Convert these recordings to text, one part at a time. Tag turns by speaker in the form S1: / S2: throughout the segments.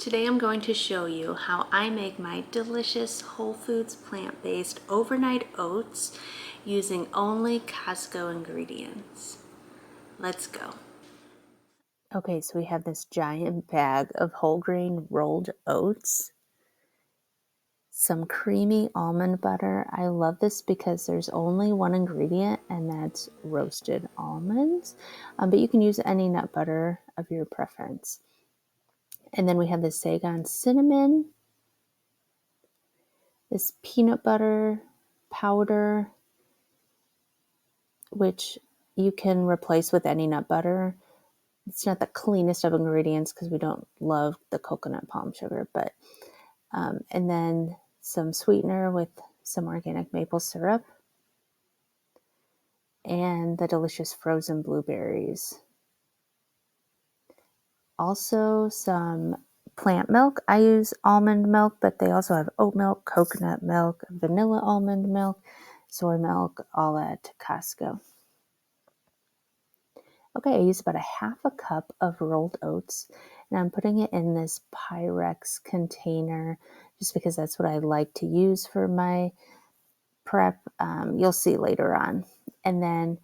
S1: Today I'm going to show you how I make my delicious whole foods plant-based overnight oats using only Costco ingredients. Let's go. Okay, so we have this giant bag of whole grain rolled oats, some creamy almond butter. I love this because there's only one ingredient and that's roasted almonds, but you can use any nut butter of your preference. And then we have the Saigon cinnamon, this peanut butter powder, which you can replace with any nut butter. It's not the cleanest of ingredients because we don't love the coconut palm sugar, but and then some sweetener with some organic maple syrup and the delicious frozen blueberries. Also some plant milk. I use almond milk, but they also have oat milk, coconut milk, vanilla almond milk, soy milk, all at Costco. Okay, I use about a half a cup of rolled oats, and I'm putting it in this Pyrex container just because that's what I like to use for my prep. You'll see later on. And then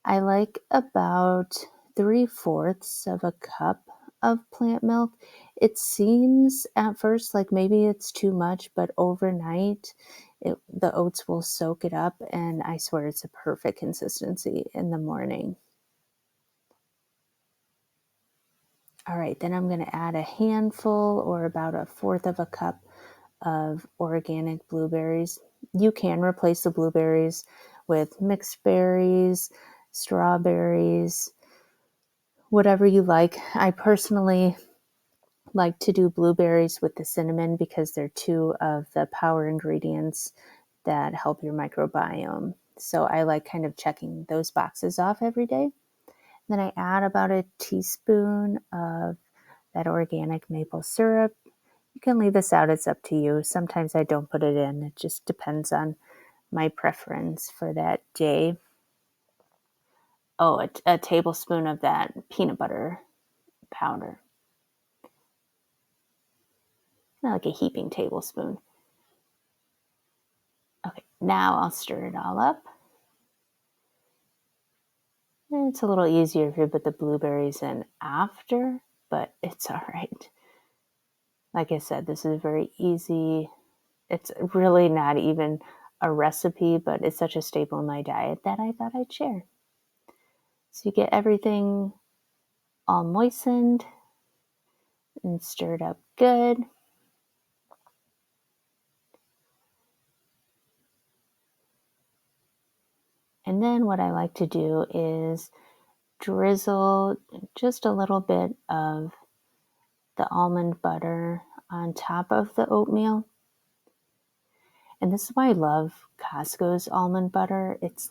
S1: I like about 3/4 of a cup of plant milk. It seems at first like maybe it's too much, but overnight the oats will soak it up, and I swear it's a perfect consistency in the morning. All right, then I'm going to add a handful or about 1/4 of a cup of organic blueberries. You can replace the blueberries with mixed berries, strawberries, whatever you like. I personally like to do blueberries with the cinnamon because they're two of the power ingredients that help your microbiome. So I like kind of checking those boxes off every day. Then I add about a teaspoon of that organic maple syrup. You can leave this out, it's up to you. Sometimes I don't put it in. It just depends on my preference for that day. Oh, a tablespoon of that peanut butter powder. Not like a heaping tablespoon. Okay, now I'll stir it all up. And it's a little easier if you put the blueberries in after, but it's all right. Like I said, this is very easy. It's really not even a recipe, but it's such a staple in my diet that I thought I'd share. So you get everything all moistened and stirred up good. And then what I like to do is drizzle just a little bit of the almond butter on top of the oatmeal. And this is why I love Costco's almond butter. It's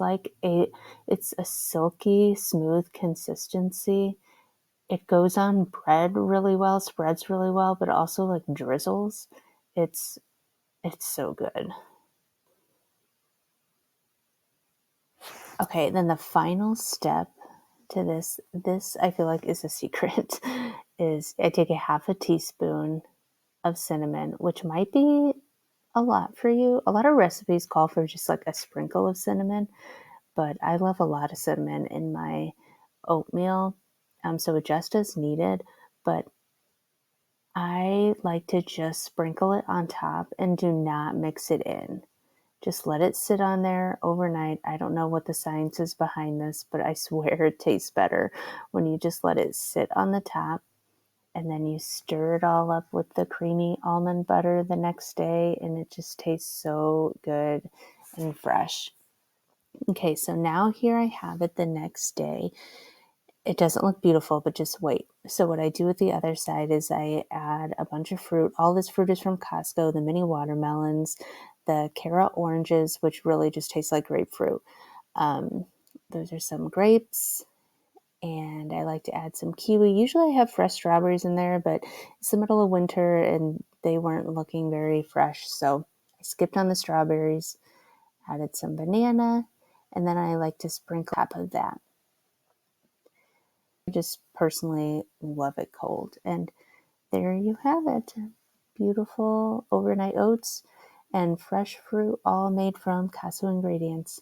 S1: a silky, smooth consistency. It goes on bread really well, spreads really well, but also like drizzles. It's so good. Okay, then the final step to this I feel like is a secret, is I take a half a teaspoon of cinnamon, which might be a lot for you. A lot of recipes call for just like a sprinkle of cinnamon, but I love a lot of cinnamon in my oatmeal, so adjust as needed, but I like to just sprinkle it on top and do not mix it in. Just let it sit on there overnight. I don't know what the science is behind this, but I swear it tastes better when you just let it sit on the top and then you stir it all up with the creamy almond butter the next day, and it just tastes so good and fresh. Okay, so now here I have it the next day. It doesn't look beautiful, but just wait. So what I do with the other side is I add a bunch of fruit. All this fruit is from Costco, the mini watermelons, the Cara oranges, which really just taste like grapefruit. Those are some grapes, and I like to add some kiwi. Usually I have fresh strawberries in there, but it's the middle of winter and they weren't looking very fresh, so I skipped on the strawberries, added some banana, and then I like to sprinkle on top of that. I just personally love it cold. And there you have it. Beautiful overnight oats and fresh fruit, all made from Costco ingredients.